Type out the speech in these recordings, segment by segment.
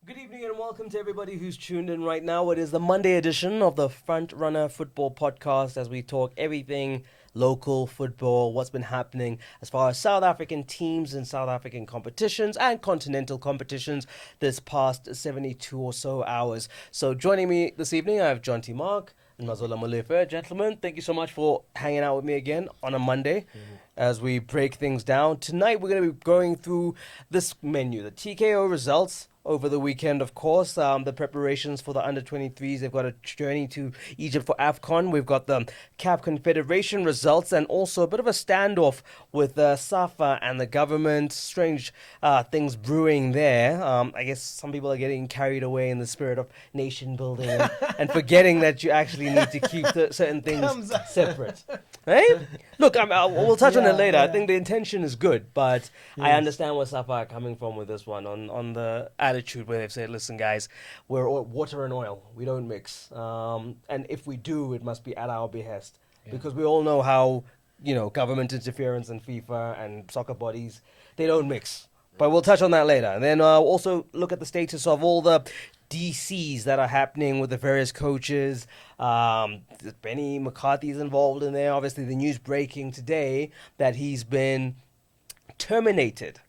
Good evening and welcome to everybody who's tuned in right now. It is the Monday edition of the Front Runner Football Podcast as we talk everything local football, what's been happening as far as South African teams and South African competitions and continental competitions this past 72 or so hours. So joining me this evening, I have John T. Mark and Mazola Molefe. Gentlemen, thank you so much for hanging out with me again on a Monday as we break things down. Tonight, we're going to be going through this menu, the TKO results over the weekend, of course. The preparations for the under-23s. They've got a journey to Egypt for AFCON. We've got the CAF Confederation results and also a bit of a standoff with SAFA and the government. Strange things brewing there. I guess some people are getting carried away in the spirit of nation building and forgetting that you actually need to keep certain things separate. Right? Look, we'll touch on it later. I think the intention is good, but I understand where SAFA are coming from with this one on the attitude where they've said, listen, guys, we're water and oil. We don't mix. And if we do, it must be at our behest. Because we all know how, government interference and FIFA and soccer bodies, they don't mix. But we'll touch on that later. And then also look at the status of all the DCs that are happening with the various coaches. Benni McCarthy is involved in there. Obviously, the news breaking today that he's been terminated.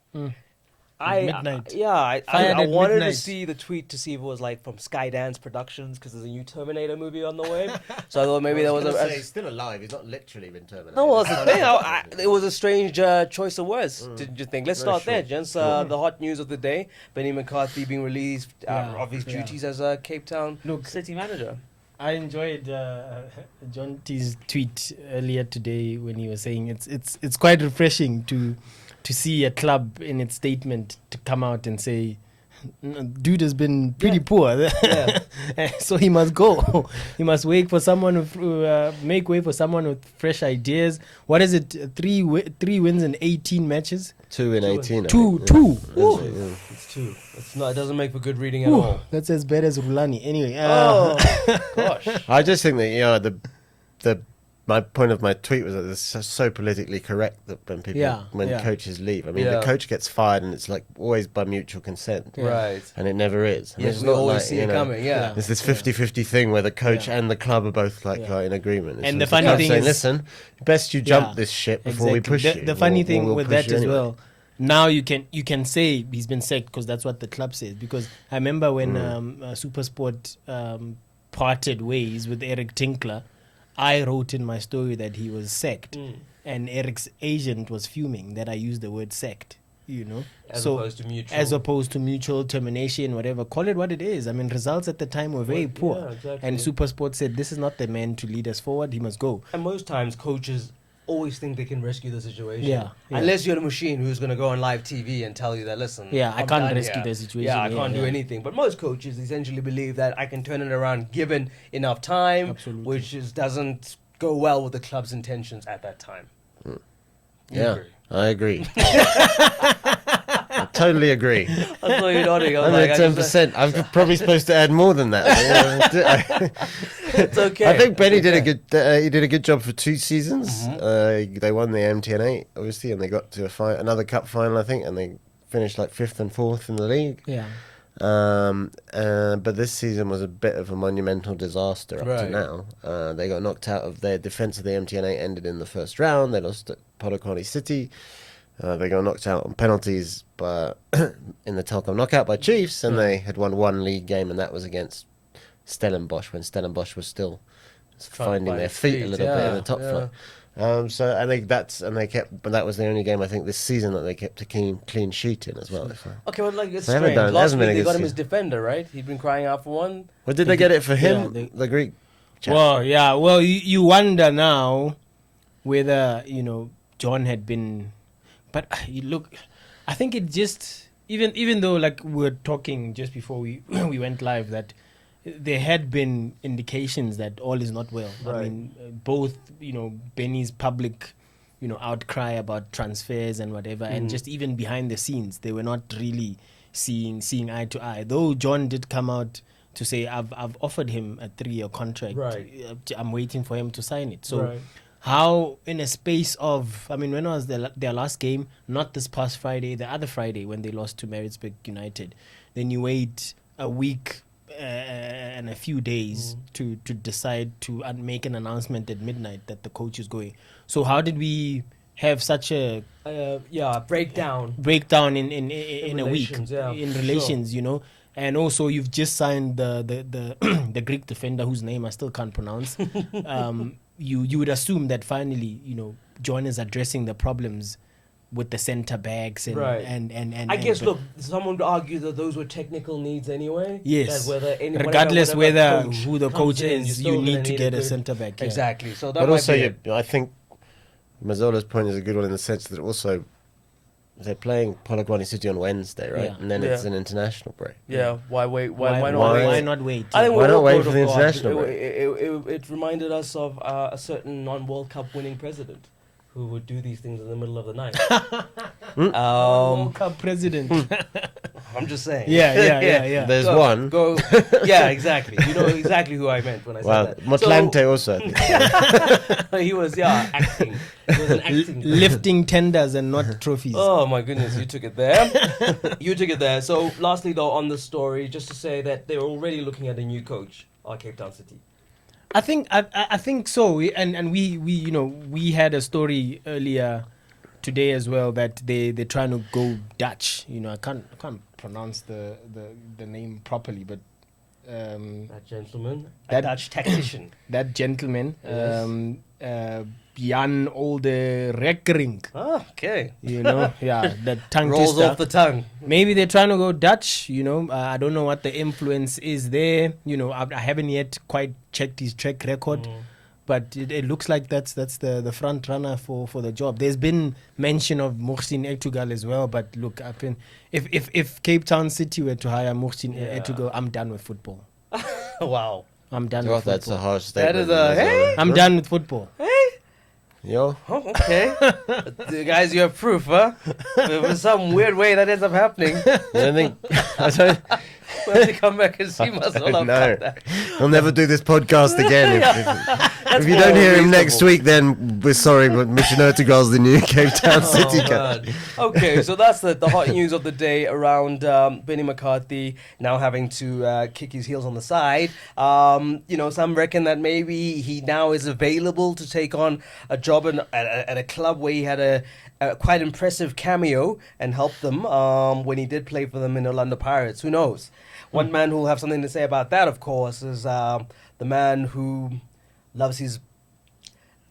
Midnight. I wanted midnight. to see the tweet to see if it was like from Skydance Productions because there's a new Terminator movie on the way. So I thought maybe there was he's still alive. He's not literally been terminated. No, well, that's the thing. It was a strange choice of words, didn't you think? Let's start there, gents. The hot news of the day: Benni McCarthy being released of his duties as a Cape Town city manager. I enjoyed John T's tweet earlier today when he was saying it's quite refreshing to see a club in its statement to come out and say, dude has been pretty poor, so he must go. He must wait for someone make way for someone with fresh ideas. What is it? Three wins in 18 matches. 2 in 18. Two. It's two. It's not. It doesn't make for good reading at all. That's as bad as Rulani. Anyway. Gosh. I just think that my point of my tweet was that it's so politically correct that when coaches leave. I mean, the coach gets fired and it's like always by mutual consent. Right. And it never is. I mean, Yes, it's we not always like, see it coming, There's this 50-50 thing where the coach and the club are both like in agreement. And it's the funny thing saying, is... listen, best you jump this shit before we push you. The funny thing we'll with push that you as anyway. well, now you can say he's been sacked because that's what the club says. Because I remember when Supersport parted ways with Eric Tinkler, I wrote in my story that he was sacked, and Eric's agent was fuming that I used the word sacked. As opposed to mutual. As opposed to mutual termination, whatever. Call it what it is. I mean, results at the time were very poor. Yeah, exactly. And Supersport said, this is not the man to lead us forward. He must go. And most times, coaches always think they can rescue the situation. Yeah. Unless you're the machine who's going to go on live TV and tell you that, listen, I I'm can't done rescue here. the situation. Yeah, I can't do anything. But most coaches essentially believe that I can turn it around given enough time, which doesn't go well with the club's intentions at that time. Yeah, I agree. I totally agree. I saw you nodding. 110%. I'm probably supposed to add more than that. It's okay. I think Benny did a good job for 2 seasons. They won the MTN8, obviously, and they got to another cup final, I think, and they finished like 5th and 4th in the league. Yeah. But this season was a bit of a monumental disaster up to now. They got knocked out of their defence of the MTN8 ended in the first round. They lost at Polokwane City. They got knocked out on penalties in the Telkom knockout by Chiefs, and they had won 1 league game, and that was against Stellenbosch when Stellenbosch was still finding their feet a little bit in the top flight. But that was the only game I think this season that they kept a clean sheet in as well. Okay, well, like it's They haven't strange. done- Last hasn't week been a they good got him as season. defender, right? He'd been crying out for one. Well, did they get it for him? Yeah, The Greek chap? Well, yeah. Well, you wonder now whether John had been, but look, I think it just even though like we were talking just before we we went live that there had been indications that all is not well. I mean, both Benny's public outcry about transfers and whatever, and just even behind the scenes, they were not really seeing eye to eye. Though John did come out to say, I've offered him a 3-year contract. Right. I'm waiting for him to sign it. So how in a space of, I mean, when was their last game? Not this past Friday, the other Friday when they lost to Maritzburg United. Then you wait a week and a few days to decide to make an announcement at midnight that the coach is going. So how did we have such a breakdown in a week in relations, sure. you know? And also, you've just signed the Greek defender whose name I still can't pronounce. You would assume that finally, you know, John is addressing the problems with the centre backs and I guess look, someone would argue that those were technical needs anyway. Yes, that regardless whether coach who the coach is, you need to get a good centre back. Yeah. Exactly. So that but might also, be I think Mazzola's point is a good one in the sense that also they're playing Polokwane City on Wednesday, right? Yeah. And then it's an international break. Yeah. Why wait? Why not why- wait? Why not wait? I think Why we not all wait thought for of the God. international break? It reminded us of a certain non-World Cup winning president who would do these things in the middle of the night. World Cup president. I'm just saying. Yeah. There's one. Yeah, exactly. You know exactly who I meant when I Well, said that. Motlante also. I think. He was acting. He was an acting. Lifting tenders and not trophies. Oh my goodness, you took it there. So lastly though on the story, just to say that they're already looking at a new coach at Cape Town City. I think so. And we you know, we had a story earlier today as well that they're trying to go Dutch. You know, I can't pronounce the name properly, but That gentleman, That- a Dutch tactician. that gentleman, Yes. Jan Olde Reckering, Okay. you know, the tongue Rolls twister. off the tongue. Maybe they're trying to go Dutch, you know. I don't know what the influence is there. You know, I haven't yet quite checked his track record, but it looks like that's the front runner for the job. There's been mention of Mohsin Etugal as well, but look, if Cape Town City were to hire Mohsin Etugal, I'm done with football. Wow. I'm done God, with that's a football. harsh statement. That is hey? I'm done with football. Yo. Oh, okay. Guys, you have proof, huh? In some weird way that ends up happening. I don't We'll have to come back and see Mazola know. about that. I'll never do this podcast again. If you don't hear him next week, then we're sorry, but Mission Ertugal's the new Cape Town City coach. Man. Okay, so that's the hot news of the day around Benni McCarthy now having to kick his heels on the side. You know, some reckon that maybe he now is available to take on a job at a club where he had a quite impressive cameo and helped them when he did play for them in Orlando Pirates. Who knows? One man who will have something to say about that, of course, is the man who loves his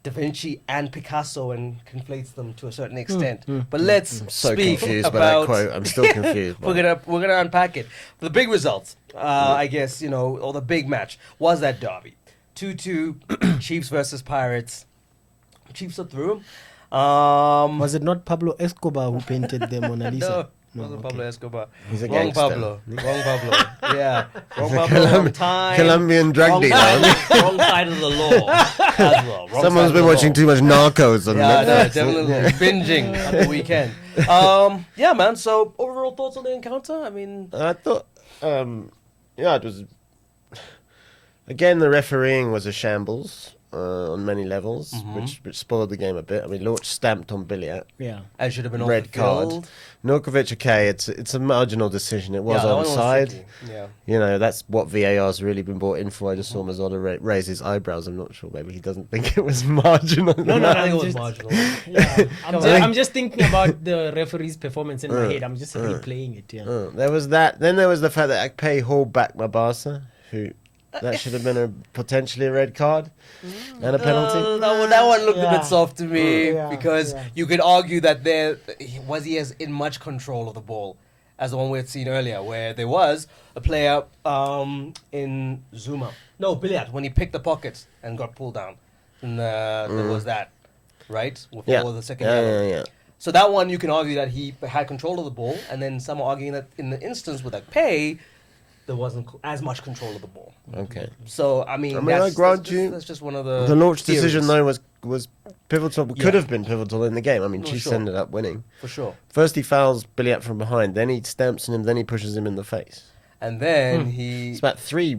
Da Vinci and Picasso and conflates them to a certain extent. But let's So speak confused by about that quote. I'm still confused. by it. we're gonna unpack it. The big results, I guess, you know, or the big match was that derby, 2-2, Chiefs versus Pirates. Chiefs are through. Was it not Pablo Escobar who painted the Mona Lisa? No, wasn't Pablo Escobar. He's a Wrong gangster. Pablo. Wrong Pablo. Yeah. Wrong Pablo. Wrong time. Colombian drug Wrong dealer. side, wrong side of the law as well. Wrong Someone's side been of the watching law. too much Narcos on Yeah, no, Netflix. definitely binging on the weekend. Yeah, man. So overall thoughts on the encounter? I mean, I thought, it was. Again, the refereeing was a shambles on many levels, which spoiled the game a bit. I mean, Lorch stamped on Billiat. Yeah. I should have been off Red the card. field. Nurkovic, okay, it's a marginal decision. It was Yeah, that one was onside. tricky. Yeah. You know, that's what VAR's really been brought in for. I just saw Mazzola raise his eyebrows. I'm not sure. Maybe he doesn't think it was marginal. No, I think it I'm was just- marginal. Yeah, I'm just thinking about the referee's performance in my head. I'm just replaying it. Yeah. There was that. Then there was the fact that Akpay hauled back Mabasa, who that should have been potentially a red card and a penalty. That one looked a bit Yeah. soft to me Yeah, because yeah. you could argue that was he as in much control of the ball as the one we had seen earlier, where there was a player in Zuma. No, Billiat, when he picked the pockets and got pulled down. And there was that, right? Before the second yellow. Yeah. So that one, you can argue that he had control of the ball, and then some are arguing that in the instance with Akpay, there wasn't as much control of the ball. Okay. So, I mean, I grant you that's just one of the The launch theories, decision though was pivotal. Could Yeah. have been pivotal in the game. I mean, No, Chiefs sure. ended up winning. for sure. First he fouls Billiat from behind, then he stamps on him, then he pushes him in the face. And then he It's about three.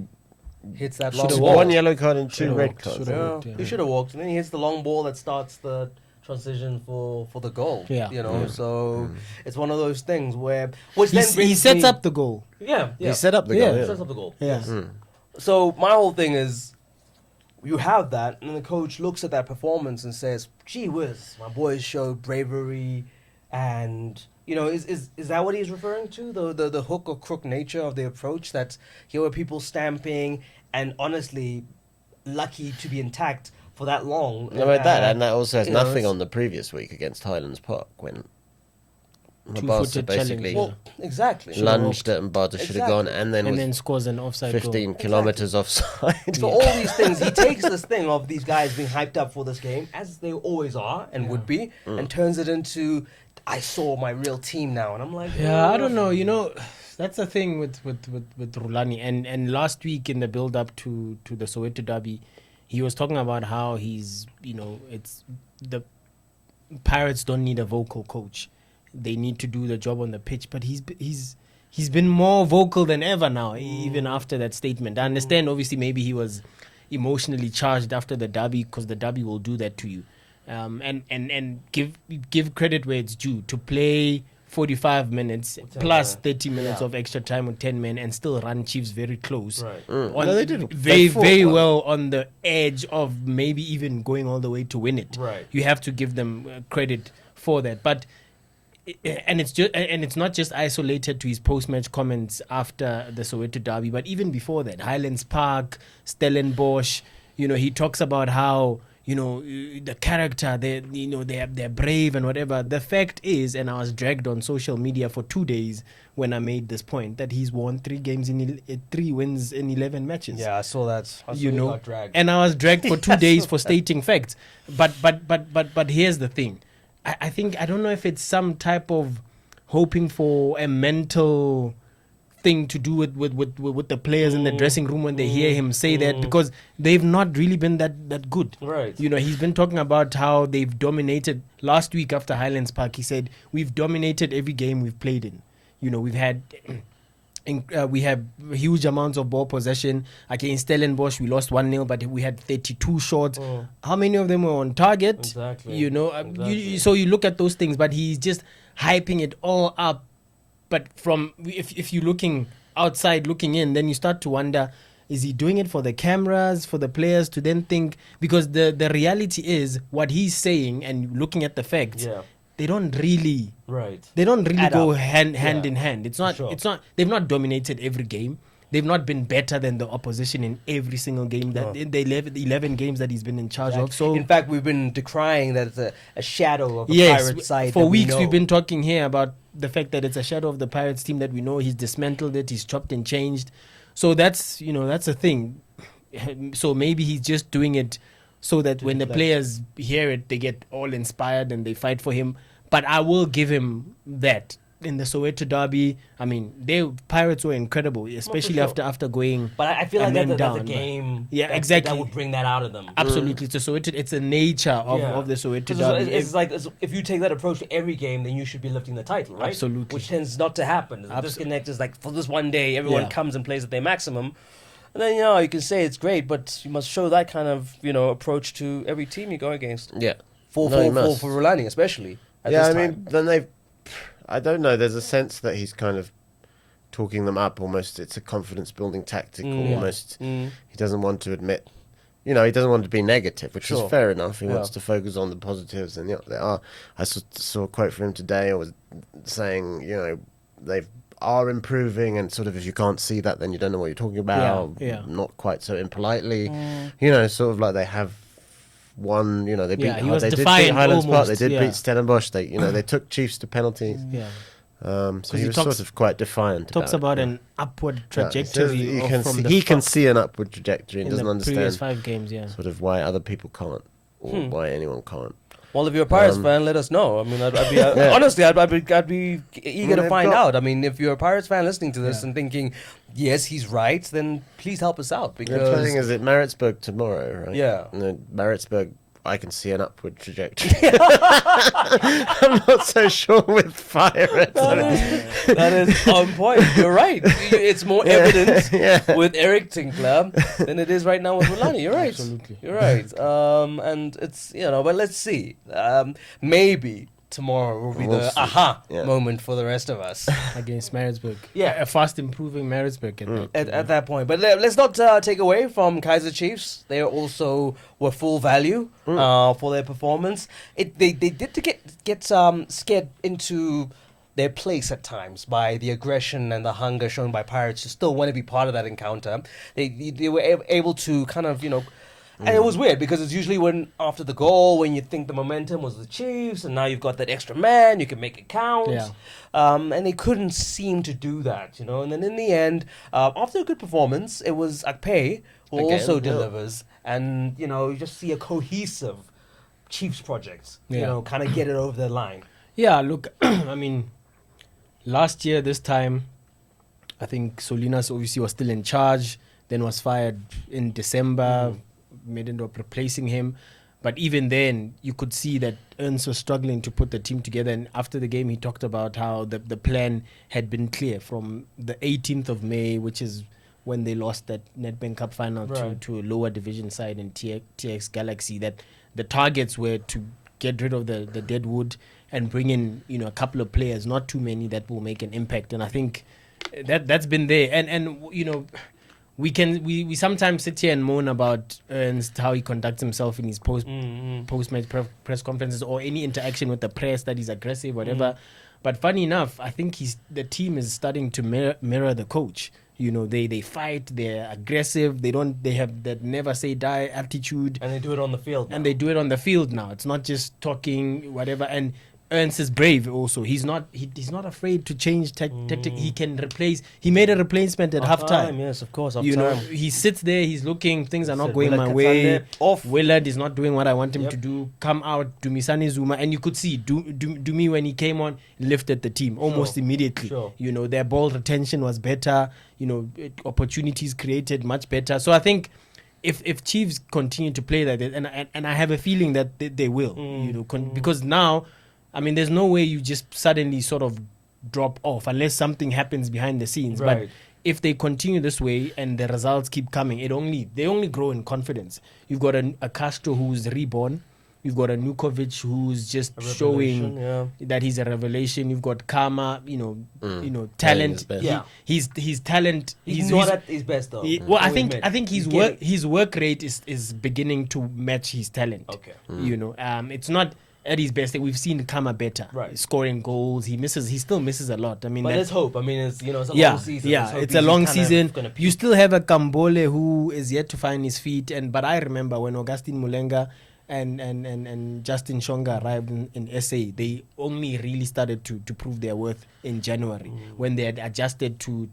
hits that Should've long one ball. yellow card and two Should've red walked, cards. should've Yeah, walked, yeah. he should have walked. And then he hits the long ball that starts the transition for the goal. Yeah. You know, so it's one of those things where which then He brings sets me- up the goal. Yeah, yeah. He set up the Yeah. goal. He Yeah. sets up the goal. Yeah. Yes. So my whole thing is, you have that, and the coach looks at that performance and says, "Gee whiz, my boys showed bravery," and you know, is that what he's referring to? The hook or crook nature of the approach, that here were people stamping and honestly lucky to be intact for that long. No, like that, and that also has you know, nothing it's- on the previous week against Highlands Park when Mabasa Two-footed basically challenge, Well, exactly. lunged it and Bata should have gone, Exactly. and then And was then scores an offside goal. 15 kilometers offside. So all these things, he takes this thing of these guys being hyped up for this game, as they always are and would be, and turns it into, I saw my real team now, and I'm like, Yeah, I don't know. You know, that's the thing with Rulani. And last week in the build up to the Soweto derby, he was talking about how he's, you know, it's the Pirates don't need a vocal coach. They need to do the job on the pitch. But he's been more vocal than ever now, even after that statement. I understand, obviously, maybe he was emotionally charged after the derby, because the derby will do that to you. And give credit where it's due. To play 45 minutes plus 30 minutes of extra time with 10 men and still run Chiefs very close. Right. On, No, they did. very, They fought very well. well on the edge of maybe even going all the way to win it. Right. You have to give them credit for that. But and it's not just isolated to his post-match comments after the Soweto derby, but even before that, Highlands Park, Stellenbosch, you know, he talks about how, you know, the character, they're brave and whatever. The fact is, and I was dragged on social media for 2 days when I made this point, that he's won 3 wins in 11 matches. Yeah, I saw that. I saw You he know, got dragged. and I was dragged for 2 days for stating facts. But here's the thing. I think, I don't know if it's some type of hoping for a mental thing to do with the players in the dressing room when they hear him say that, because they've not really been that good. Right. You know, he's been talking about how they've dominated. Last week after Highlands Park, he said, we've dominated every game we've played in. You know, we've had... we have huge amounts of ball possession. Against Stellenbosch, we lost 1-0, but we had 32 shots. How many of them were on target? Exactly. You know, Exactly. so you look at those things, but he's just hyping it all up. But from if you're looking outside, looking in, then you start to wonder, is he doing it for the cameras, for the players to then think? Because the reality is, what he's saying and looking at the facts, Yeah. they don't really Right. Add up. hand Yeah. in hand. It's not. Sure. It's not. They've not dominated every game. They've not been better than the opposition in every single game that in the 11 games that he's been in charge of. So in fact, we've been decrying that it's a shadow of the yes, Pirate side. for that we weeks know. we've been talking here about the fact that it's a shadow of the Pirates team that we know. He's dismantled it. He's chopped and changed. So that's a thing. So maybe he's just doing it so that when the deflect. players hear it, they get all inspired and they fight for him. But I will give him that. In the Soweto derby, I mean, Pirates were incredible, especially sure. after going. But I feel a like man that's a down, but- game. Yeah, that, exactly. That would bring that out of them. Absolutely, it's a Soweto. It's a nature of the Soweto Because derby. it's like if you take that approach to every game, then you should be lifting the title, right? Absolutely. Which tends not to happen. The disconnect is like, for this one day, everyone Yeah. comes and plays at their maximum. And then, you can say it's great, but you must show that kind of, approach to every team you go against. Yeah. For No, you must. Rulani, especially. At Yeah, this I time. mean, then I don't know. There's a sense that he's kind of talking them up almost. It's a confidence building tactic almost. He doesn't want to admit, he doesn't want to be negative, which Sure. is fair enough. He Yeah. wants to focus on the positives, and there are. I saw a quote from him today. I was saying, they are improving, and sort of if you can't see that, then you don't know what you're talking about. Yeah. Not quite so impolitely. Sort of like they have won. They beat. Yeah, he was they did beat defiant Highlands Park. They almost, did yeah. beat Stellenbosch. They took Chiefs to penalties. Yeah. So he he was talks- sort of quite defiant. Talks about an upward Yeah, he says trajectory he of- can from see, the he can front see an upward trajectory and in doesn't the previous understand 5 games. Yeah. sort of why other people can't or why anyone can't. Well, if you're a Pirates fan, let us know. I mean, I'd be honestly, I'd be eager to they've find got- out. I mean, if you're a Pirates fan listening to this and thinking, yes, he's right, then please help us out The because thing is, at Maritzburg tomorrow, right? Yeah. And then Maritzburg I can see an upward trajectory. I'm not so sure with Pirates. That is on point. You're right. It's more evident with Eric Tinkler than it is right now with Rulani. You're right. Absolutely. You're right. And it's, but let's see. Maybe tomorrow will be the aha moment for the rest of us. Against Maritzburg. Yeah. A fast improving Maritzburg At that point. But let's not take away from Kaiser Chiefs. They also were full value for their performance. They did to get scared into their place at times by the aggression and the hunger shown by Pirates to still want to be part of that encounter. They were able to kind of, and it was weird because it's usually when after the goal, when you think the momentum was the Chiefs, and now you've got that extra man, you can make it count. Yeah. And they couldn't seem to do that, And then in the end, after a good performance, it was Akpe who also delivers, and you just see a cohesive Chiefs project. Kind of get it over the line. Yeah, look, I mean, last year this time, I think Solinas obviously was still in charge, then was fired in December. Made end up replacing him, but even then you could see that Ernst was struggling to put the team together. And after the game, he talked about how the plan had been clear from the 18th of May, which is when they lost that Nedbank Cup final to a lower division side in TX Galaxy. That the targets were to get rid of the dead wood and bring in a couple of players, not too many, that will make an impact. And I think that's been there. And we sometimes sit here and moan about Ernst, how he conducts himself in his post-match press conferences or any interaction with the press, that he's aggressive, whatever. But funny enough, I think the team is starting to mirror the coach. They fight, they're aggressive, they have that never say die attitude. And they do it on the field now. It's not just talking, whatever. And Ernst is brave also. He's not afraid to change tactic. He can replace. He made a replacement at halftime. Yes, of course. Halftime. He sits there. He's looking. Things are not going my way. Willard is not doing what I want him to do. Come out, Dumisani Zuma, and you could see Dumi when he came on, lifted the team almost immediately. Sure. Their ball retention was better. Opportunities created much better. So I think if Chiefs continue to play like that, and I have a feeling that they will, because now. I mean, there's no way you just suddenly sort of drop off unless something happens behind the scenes. Right. But if they continue this way and the results keep coming, they only grow in confidence. You've got a Castro who's reborn. You've got a Nukovic who's just showing that he's a revelation. You've got Kama, talent. His talent. He's not at his best though. I think his work rate is beginning to match his talent. Okay. It's not at his best. We've seen Kama better, scoring goals. He still misses a lot. I mean, but there's hope. I mean, it's it's a long season. Yeah, it's a long season. You still have a Kambole who is yet to find his feet. But I remember when Augustine Mulenga and Justin Shonga arrived in SA, they only really started to prove their worth in January when they had adjusted to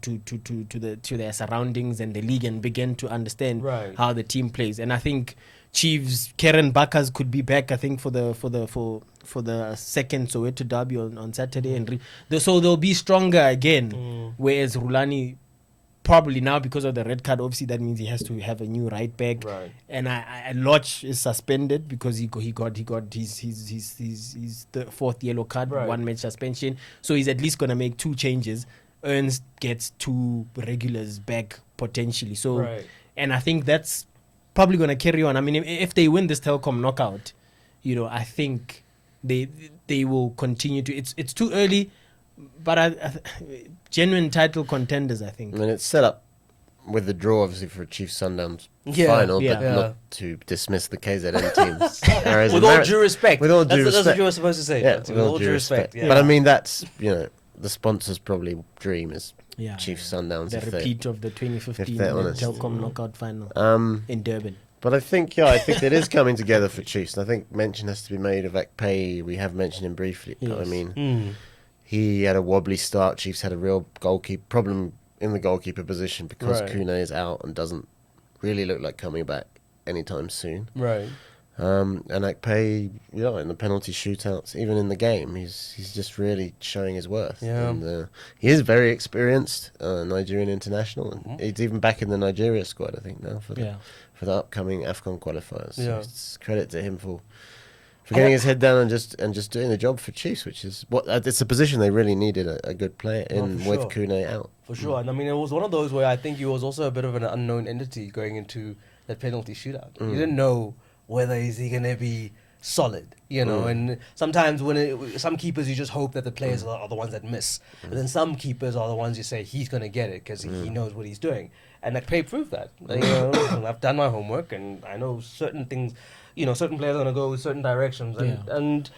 their surroundings and the league and began to understand how the team plays. And I think Chiefs, Karen Bakas could be back, I think, for the second Soweto derby on Saturday, and so they'll be stronger again. Whereas Rulani, probably now because of the red card, obviously that means he has to have a new right back. Right. And Lodge is suspended because he got his the fourth yellow card, 1 match suspension. So he's at least gonna make 2 changes. Ernst gets 2 regulars back potentially. So and I think that's probably going to carry on. I mean, if they win this Telkom knockout, I think they will continue to. It's too early, but genuine title contenders, I think. I mean, it's set up with the draw, obviously, for a Chiefs Sundowns final, but not to dismiss the KZN teams. With all due respect. With all due respect. That's what you were supposed to say. Yeah, with all due respect. Yeah. But I mean, that's, the sponsors' probably dream is Chiefs Sundowns. The repeat of the 2015 Telkom knockout final in Durban. But I think it is coming together for Chiefs. And I think mention has to be made of Akpe. We have mentioned him briefly. Yes. I mean, he had a wobbly start. Chiefs had a real goalkeeper problem in the goalkeeper position because Kune is out and doesn't really look like coming back anytime soon. Right. And Akpe, in the penalty shootouts, even in the game, he's just really showing his worth. Yeah. And he is very experienced, Nigerian international, and he's even back in the Nigeria squad, I think, now for the upcoming AFCON qualifiers. So it's credit to him for getting his head down and just doing the job for Chiefs, which is it's a position they really needed a good player in with Kune out. For sure. And I mean, it was one of those where I think he was also a bit of an unknown entity going into that penalty shootout. You didn't know whether is he going to be solid, and sometimes some keepers you just hope that the players are the ones that miss, but then some keepers are the ones you say he's going to get it because he knows what he's doing, and Akpe proved that. I've done my homework and I know certain things. Certain players are going to go certain directions, and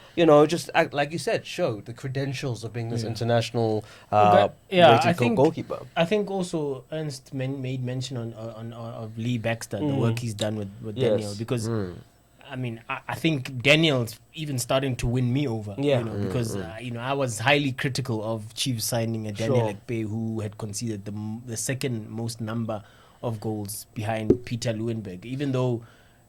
just act, like you said, show the credentials of being this international goalkeeper. I think also Ernst made mention of Lee Baxter, the work he's done with Daniel, because I mean, I think Daniel's even starting to win me over, because I was highly critical of Chiefs signing a Daniel Akpe who had conceded the second most number of goals behind Peter Lewinberg, even though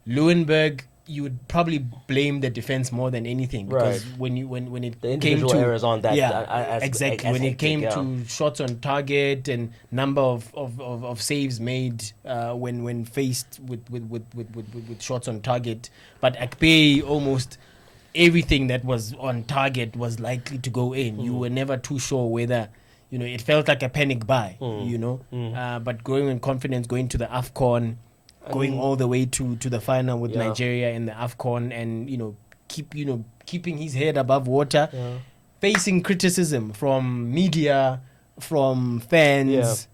Lewinberg, you would probably blame the defense more than anything, because when it the came to errors on that, exactly when it came to shots on target and number of saves made when faced with shots on target, but Akpe, almost everything that was on target was likely to go in. You were never too sure whether. It felt like a panic buy. But growing in confidence, going to the AFCON. Going all the way to the final with Nigeria in the AFCON, and keeping his head above water, facing criticism from media, from fans,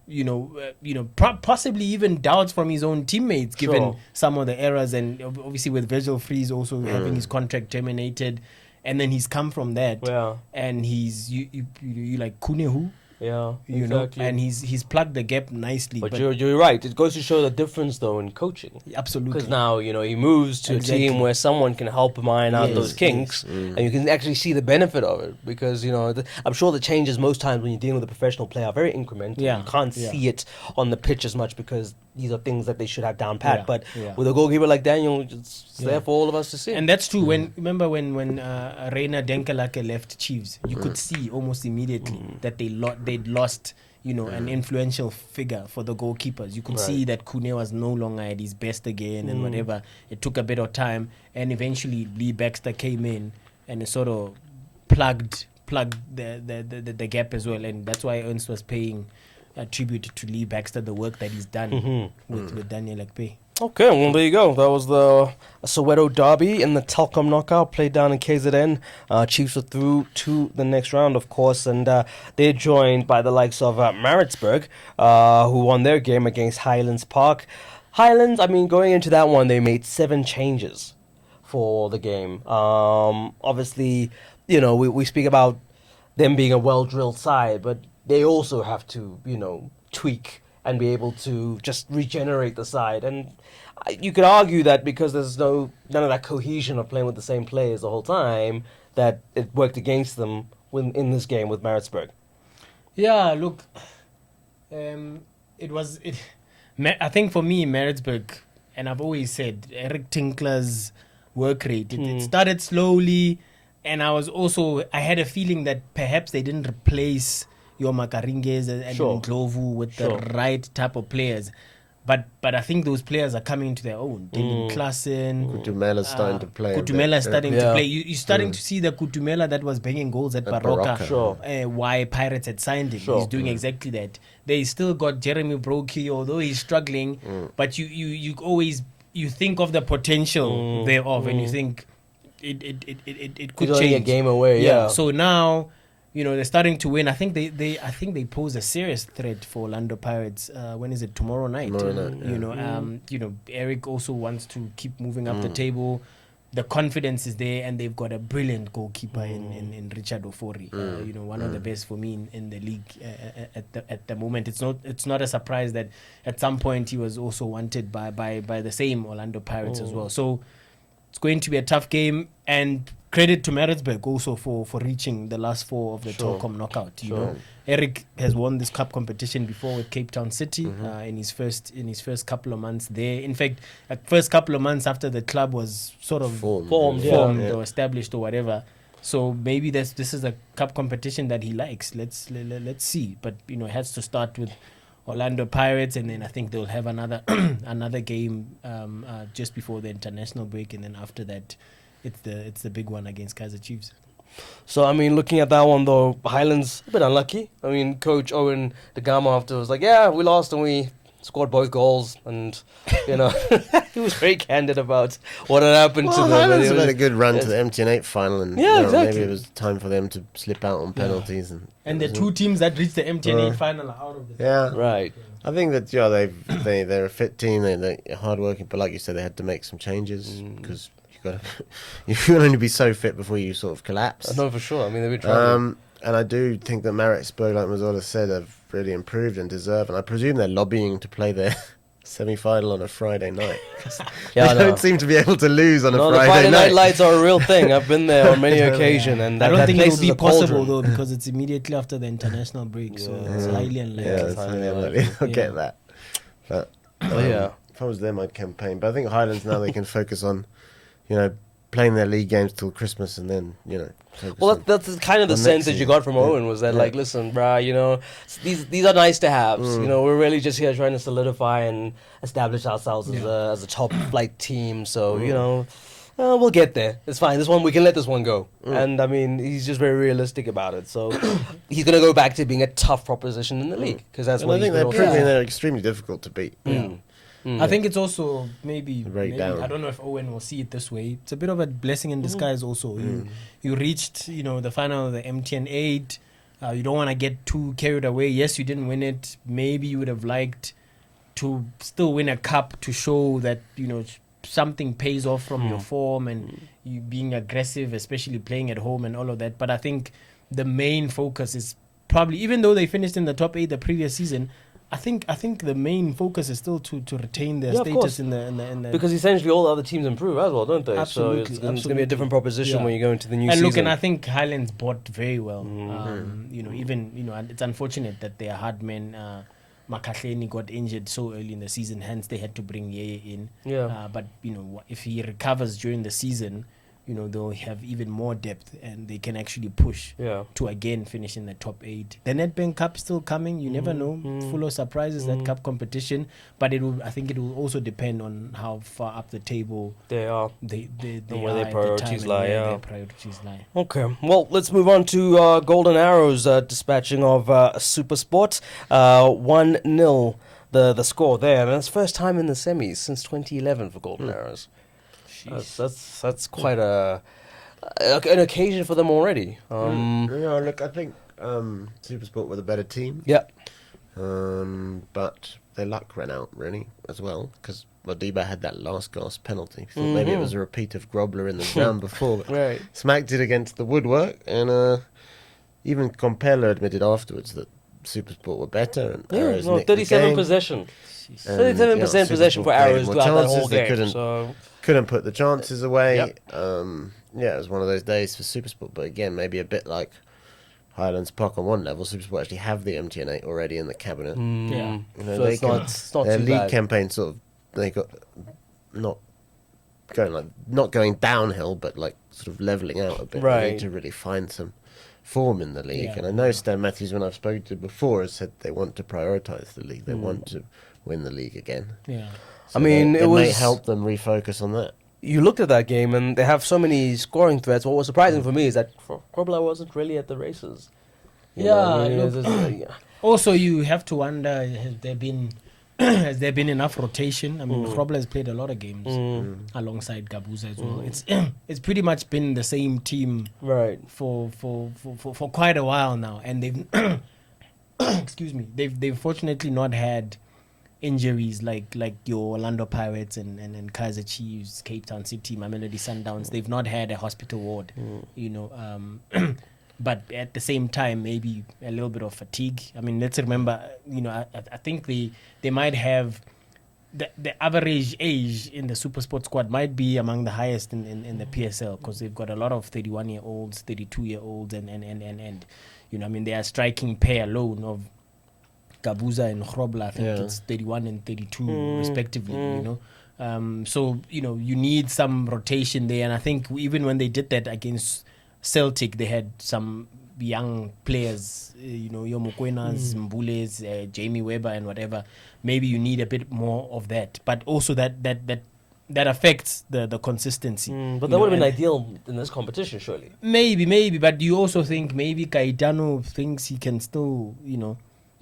possibly even doubts from his own teammates, given some of the errors, and obviously with Virgil Freeze also having his contract terminated, and then he's come from that, and he's you like Kunehu. Yeah, exactly. And he's plugged the gap nicely. But you're right. It goes to show the difference, though, in coaching. Absolutely. Because now, he moves to a team where someone can help him iron out those kinks, and you can actually see the benefit of it. Because, I'm sure the changes most times when you're dealing with a professional player are very incremental. You can't see it on the pitch as much because these are things that they should have down pat. But with a goalkeeper like Daniel, it's there for all of us to see. And that's true. Remember when Reina Denkelake left Chiefs, you could see almost immediately that they'd lost, an influential figure for the goalkeepers. You could see that Kune was no longer at his best again and whatever. It took a bit of time, and eventually Lee Baxter came in and it sort of plugged the gap as well. And that's why Ernst was paying tribute to Lee Baxter, the work that he's done with Daniel Akpe. Okay, well, there you go. That was the Soweto Derby in the Telkom knockout, played down in KZN. Chiefs were through to the next round, of course, and they're joined by the likes of Maritzburg, who won their game against Highlands Park. Highlands, going into that one, they made 7 changes for the game. Obviously, we speak about them being a well-drilled side, but they also have to, tweak and be able to just regenerate the side. And you could argue that because there's none of that cohesion of playing with the same players the whole time, that it worked against them in this game with Maritzburg. Yeah, look, I think for me, Maritzburg, and I've always said, Eric Tinkler's work rate, it started slowly, and I had a feeling that perhaps they didn't replace your Makaringes and Ndlovu with the right type of players. But I think those players are coming into their own. Dylan Klassen. Kutumela's starting to play. Kutumela's starting to play. You're starting to see the Kutumela that was banging goals at Baroka. Why Pirates had signed him. He's doing exactly that. They still got Jeremy Brokey, although he's struggling. But you always think of the potential thereof, and you think it could change. Only a game away, So now, they're starting to win. I think they pose a serious threat for Orlando Pirates. When is it? Tomorrow night. Eric also wants to keep moving up the table. The confidence is there, and they've got a brilliant goalkeeper in Richard Ofori. One of the best for me in the league at the moment. It's not a surprise that at some point he was also wanted by the same Orlando Pirates as well. So it's going to be a tough game, and credit to Maritzburg also for reaching the last 4 of the Telkom knockout. You know, Eric has won this cup competition before with Cape Town City in his first couple of months there. In fact, first couple of months after the club was sort of formed or established or whatever. So maybe this is a cup competition that he likes. Let's see. But you know, it has to start with Orlando Pirates, and then I think they'll have another another game just before the international break, and then after that, it's the big one against Kaizer Chiefs. So, I mean, looking at that one, though, Highlands a bit unlucky. I mean, Coach Owen DeGama after was like, yeah, we lost and we scored both goals. And, you know, he was very candid about what had happened to them. Highlands have had a good run to the MTN8 final. And exactly. Maybe it was time for them to slip out on penalties. And the 2 teams that reached the MTN8 final are out of the Right. I think that they're a fit team. They're hardworking, but like you said, they had to make some changes because you can only be so fit before you sort of collapse. No, for sure. I mean, they've been trying. And I do think that Maritzburg, like Mazola said, have really improved and deserve. And I presume they're lobbying to play their semi-final on a Friday night. They don't seem to be able to lose on a Friday night. The Friday night lights are a real thing. I've been there on many occasions, and I don't think it will be possible though, because it's immediately after the international break, so it's highly unlikely. Yeah, it's highly unlikely. I'll get that. But if I was them, I'd campaign. But I think Highlands now they can focus on, you know, playing their league games till Christmas, and then, you know. Well, that's kind of the sense that you got from Owen, was that like, listen, bruh, you know, these are nice to haves. You know, we're really just here trying to solidify and establish ourselves as a top flight team. So you know, we'll get there. It's fine. This one, we can let this one go. And I mean, he's just very realistic about it. So he's gonna go back to being a tough proposition in the league, because that's what I think they're proving they're extremely difficult to beat. I think it's also maybe down. I don't know if Owen will see it this way. It's a bit of a blessing in disguise also. You reached, you know, the final of the MTN8. You don't want to get too carried away. Yes, you didn't win it. Maybe you would have liked to still win a cup to show that, you know, something pays off from your form and you being aggressive, especially playing at home and all of that. But I think the main focus is probably, even though they finished in the top 8 the previous season, I think the main focus is still to retain their status in the because essentially all the other teams improve as well, don't they? Absolutely, so it's going to be a different proposition when you go into the new and season. Look, and I think Highlands bought very well. You know, even, you know, it's unfortunate that their hard men Makahleni got injured so early in the season, hence they had to bring Yeye in. But you know, if he recovers during the season, you know, they'll have even more depth and they can actually push to again finish in the top 8. The Nedbank Cup still coming. You never know. It's full of surprises, that cup competition. But I think it will also depend on how far up the table they are. They where are their priorities lie. Their priorities lie. Okay. Well, let's move on to Golden Arrows dispatching of Supersport. 1-0 the score there. And that's first time in the semis since 2011 for Golden Arrows. That's quite an occasion for them already. Look, I think Supersport were the better team. Yeah. But their luck ran out, really, as well, because Modiba had that last gasp penalty. Thought maybe it was a repeat of Grobler in the round before. But smacked it against the woodwork, and even Komphela admitted afterwards that Supersport were better. And Arrows nicked 37 the game. possession. 37% possession for Arrows throughout that whole game. Couldn't put the chances away. It was one of those days for Supersport. But again, maybe a bit like Highlands Park on one level, Supersport actually have the MTN8 already in the cabinet. You know, so it's not their too league bad. campaign sort of, they got not going downhill, but like sort of leveling out a bit. They need to really find some form in the league. And I know Stan Matthews, when I've spoken to before, has said they want to prioritise the league. They want to win the league again. So I mean, it may help them refocus on that. You looked at that game and they have so many scoring threats. What was surprising for me is that Grobler wasn't really at the races. Also, you have to wonder, has there been enough rotation? I mean, Grobler has played a lot of games alongside Gabuza as well. It's pretty much been the same team for quite a while now, and they've excuse me, they've fortunately not had injuries like your Orlando Pirates and Kaizer Chiefs, Cape Town City, Mamelodi Sundowns. They've not had a hospital ward, you know. But at the same time, maybe a little bit of fatigue. I mean, let's remember, you know, I think they might have the average age in the Super Sport squad might be among the highest in the PSL, because they've got a lot of 31-year-olds, 32-year-olds, and you know, I mean, they are striking pair alone of Gabuza and Grobla. I think it's 31 and 32 respectively, you know. So, you know, you need some rotation there, and I think even when they did that against Celtic, they had some young players, you know, Yomukwenas, Mbules, Jamie Weber and whatever. Maybe you need a bit more of that, but also that affects the consistency. But that would have been ideal in this competition, surely. Maybe, but do you also think maybe Caetano thinks he can still, you know,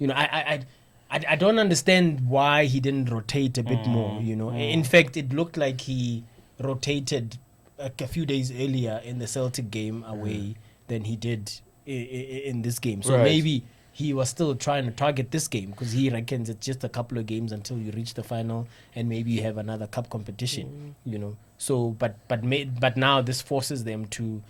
I don't understand why he didn't rotate a bit more, you know. In fact, it looked like he rotated a few days earlier in the Celtic game away than he did in this game. So maybe he was still trying to target this game, because he reckons it's just a couple of games until you reach the final, and maybe you have another cup competition, you know. So, but now this forces them to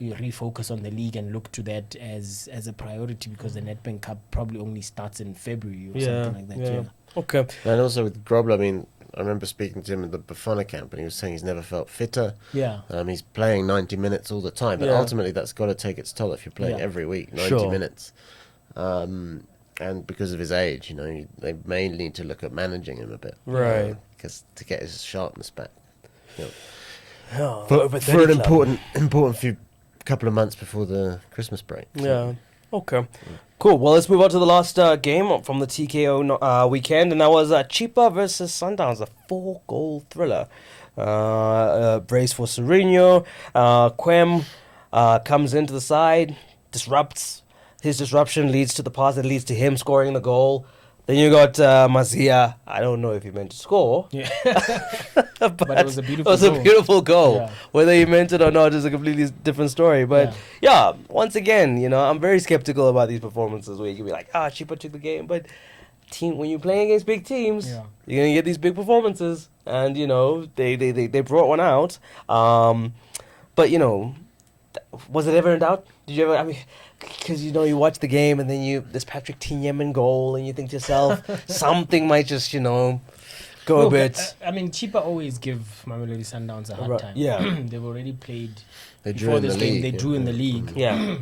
refocus on the league and look to that as a priority, because the Nedbank Cup probably only starts in February or something like that. Yeah. Okay. And also with Grobler, I mean, I remember speaking to him at the Bafana camp, and he was saying he's never felt fitter. Yeah. He's playing 90 minutes all the time, but ultimately that's got to take its toll if you're playing every week, 90 minutes. And because of his age, you know, they may need to look at managing him a bit, right? Because to get his sharpness back, you Oh, know, for an important few couple of months before the Christmas break. So. Yeah. Okay. Cool. Well, let's move on to the last game from the TKO weekend, and that was Chipa versus Sundowns, a 4-goal thriller. Brace for Sereno. Quem comes into the side, disrupts. His disruption leads to the pass that leads to him scoring the goal. Then you got Mazia. I don't know if he meant to score. Yeah. but it was a beautiful a beautiful goal. Yeah. Whether he meant it or not is a completely different story. But yeah, once again, you know, I'm very skeptical about these performances where you can be like, Chipa took the game. But when you're playing against big teams, you're going to get these big performances. And, you know, they brought one out. But, you know, was it ever in doubt? Did you ever, I mean, because, you know, you watch the game and then this Patrick Tinyemen goal and you think to yourself, something might just, you know, go a bit. I mean, Chipa always give Mamelodi Sundowns a hard time. Yeah. They've already played. They drew in the league. They drew in the league. Yeah.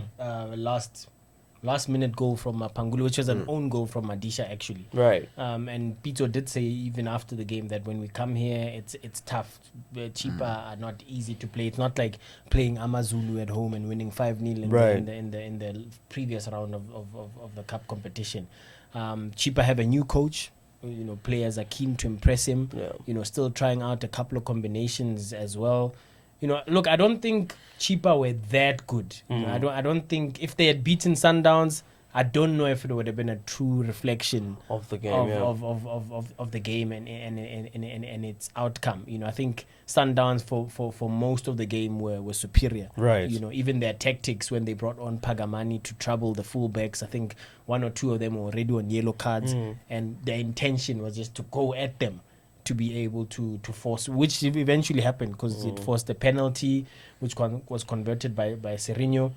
Last minute goal from Pangulu, which was an own goal from Madisha, actually. Right. And Pito did say even after the game that when we come here, it's tough. Chipa are not easy to play. It's not like playing Amazulu at home and winning 5-0 in the previous round of the cup competition. Chipa have a new coach. You know, players are keen to impress him. Yeah. You know, still trying out a couple of combinations as well. You know, look, I don't think Chipa were that good. You know, I don't think if they had beaten Sundowns, I don't know if it would have been a true reflection of the game, of the game and its outcome. You know, I think Sundowns for most of the game were superior. Right. You know, even their tactics when they brought on Pagamani to trouble the fullbacks, I think one or two of them were already on yellow cards, and their intention was just to go at them, to be able to force, which eventually happened because it forced a penalty, which was converted by Sereno.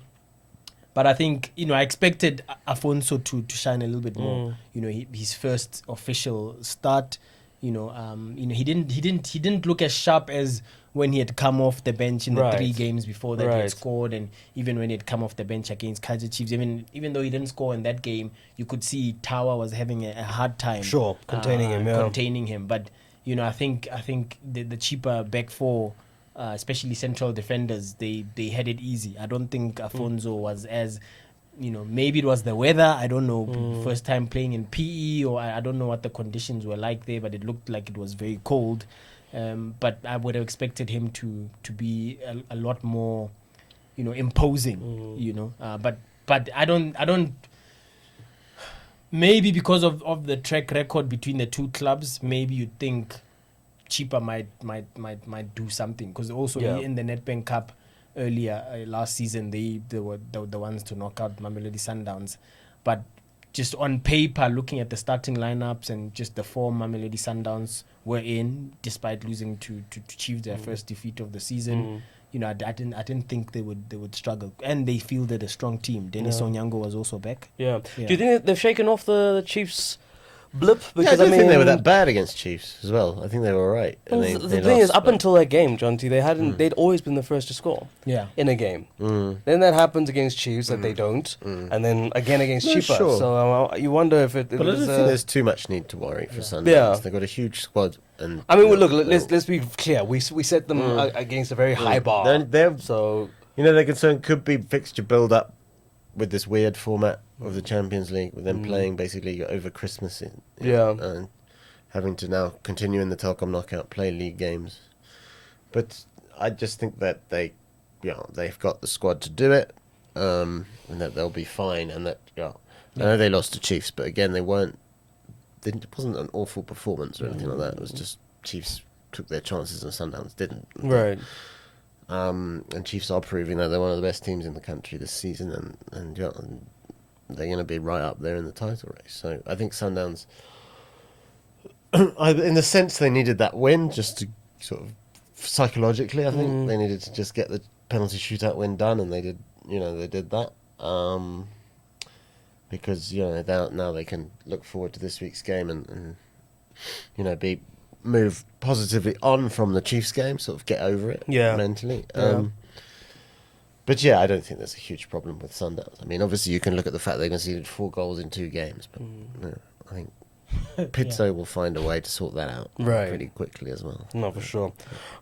But I think, you know, I expected Afonso to shine a little bit more. You know, his first official start. You know, he didn't look as sharp as when he had come off the bench in the 3 games before that he had scored, and even when he had come off the bench against Kaizer Chiefs. Even though he didn't score in that game, you could see Tawa was having a hard time. Containing him. But you know, I think the Chipa back four, especially central defenders, they had it easy. I don't think Afonso was as, you know, maybe it was the weather. I don't know. First time playing in PE, or I don't know what the conditions were like there, but it looked like it was very cold. But I would have expected him to be a lot more, you know, imposing. You know, but I don't. Maybe because of the track record between the two clubs, maybe you think Chipa might do something, because also in the Nedbank Cup earlier last season they were the ones to knock out Mamelodi Sundowns. But just on paper, looking at the starting lineups and just the form Mamelodi Sundowns were in, despite losing to Chiefs, their first defeat of the season. You know, I didn't think they would struggle, and they fielded a strong team. Dennis Onyango was also back. Yeah. Do you think they've shaken off the Chiefs blip Yeah, I because don't I mean think they were that bad against Chiefs as well. I think they were all right. And the they thing is, lost, up but- until that game, John T, they'd always been the first to score Yeah. in a game. Mm. Then that happens against Chiefs that they don't, and then again against No, Chiefs. sure. So you wonder if it. But I don't think there's too much need to worry for Sundowns. Yeah. They've got a huge squad, and I mean, you know, look, let's be clear. We set them against a very high bar. They're, So their concern could be fixture build up with this weird format of the Champions League, with them playing basically over Christmas, and having to now continue in the Telkom knockout, play league games. But I just think that they've got the squad to do it, and that they'll be fine. And that I know they lost to Chiefs, but again, it wasn't an awful performance or anything like that. It was just Chiefs took their chances and Sundowns didn't. right. And Chiefs are proving that they're one of the best teams in the country this season, and they're going to be right up there in the title race. So I think Sundowns, in the sense they needed that win just to sort of psychologically, I think they needed to just get the penalty shootout win done, and they did. They did that. Because now they can look forward to this week's game and move positively on from the Chiefs game, sort of get over it mentally. But I don't think there's a huge problem with Sundowns. I mean, obviously you can look at the fact they conceded 4 goals in 2 games, but I think Pizzo will find a way to sort that out pretty quickly as well. No, for sure.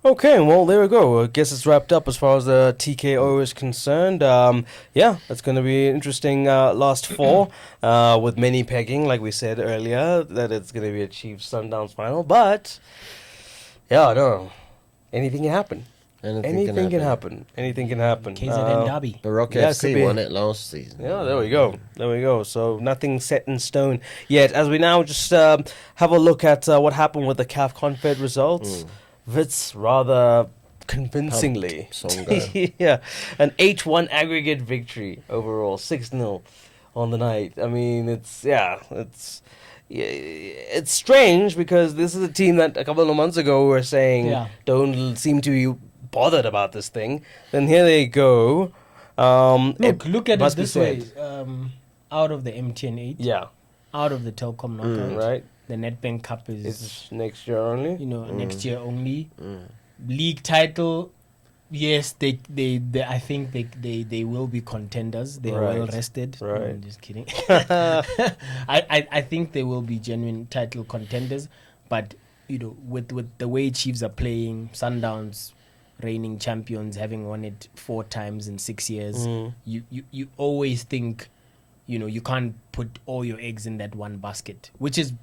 Okay, well, there we go. I guess it's wrapped up as far as the TKO is concerned. It's going to be an interesting last 4 with many pegging, like we said earlier, that it's going to be a Chiefs Sundowns final. But, I don't know. Anything can happen. Anything can happen. KZN Derby. Baroque Yeah, it FC could be. won it last season. Yeah, there we go. So nothing set in stone yet. As we now just have a look at what happened with the CAF Confederation Results. Wits rather convincingly. Songa. An 8-1 aggregate victory overall, 6-0 on the night. I mean, it's strange because this is a team that a couple of months ago were saying don't seem to be bothered about this thing. Then here they go. Look at it this way. Out of the MTN 8, out of the Telkom knockout, right. The Nedbank Cup is It's next year only. next year only. League title, yes, they I think they will be contenders. They are well rested. Right. I'm just kidding. I think they will be genuine title contenders, but with the way Chiefs are playing, Sundowns reigning champions, having won it 4 times in 6 years, you always think you can't put all your eggs in that one basket, which is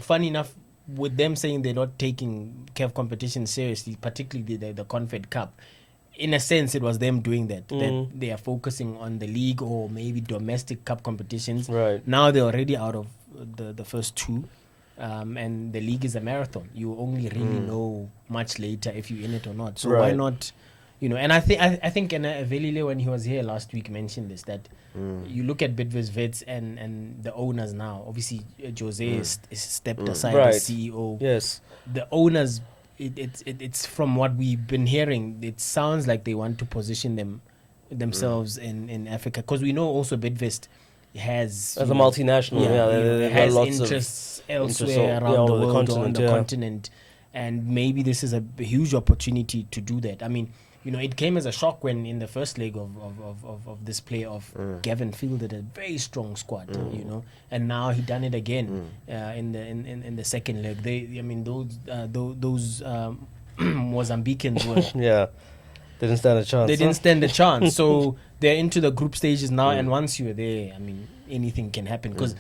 funny enough, with them saying they're not taking CAF competition seriously, particularly the Confed Cup. In a sense, it was them doing that they are focusing on the league or maybe domestic cup competitions. Right. Now they're already out of the first 2, and the league is a marathon. You only really know much later if you're in it or not. So why not? And I think Velile, when he was here last week, mentioned this, that you look at Bidvest Vets and the owners now. Obviously, Jose is stepped aside as CEO. Yes. The owners, it's from what we've been hearing, it sounds like they want to position themselves in Africa, because we know also Bidvest has as a multinational, it has lots interests of elsewhere around the world or on the continent, and maybe this is a huge opportunity to do that. I mean, it came as a shock when in the first leg of this playoff, Gavin fielded a very strong squad, and now he done it again in the second leg. Those Mozambicans were didn't stand a chance. They didn't stand a chance. So they're into the group stages now, and once you're there, I mean, anything can happen, because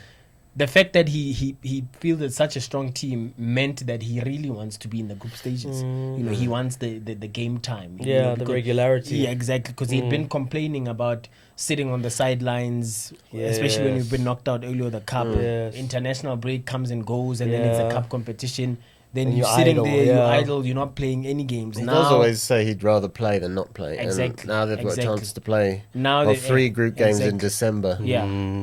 the fact that he fielded such a strong team meant that he really wants to be in the group stages. He wants the game time. The regularity. Yeah, exactly. Because he'd been complaining about sitting on the sidelines, especially when you've been knocked out earlier the cup. International break comes and goes, and then it's a cup competition. Then you're sitting there, you're idle, you're not playing any games. He does always say he'd rather play than not play. Exactly. And now they've got a chance to play now 3 group games in December.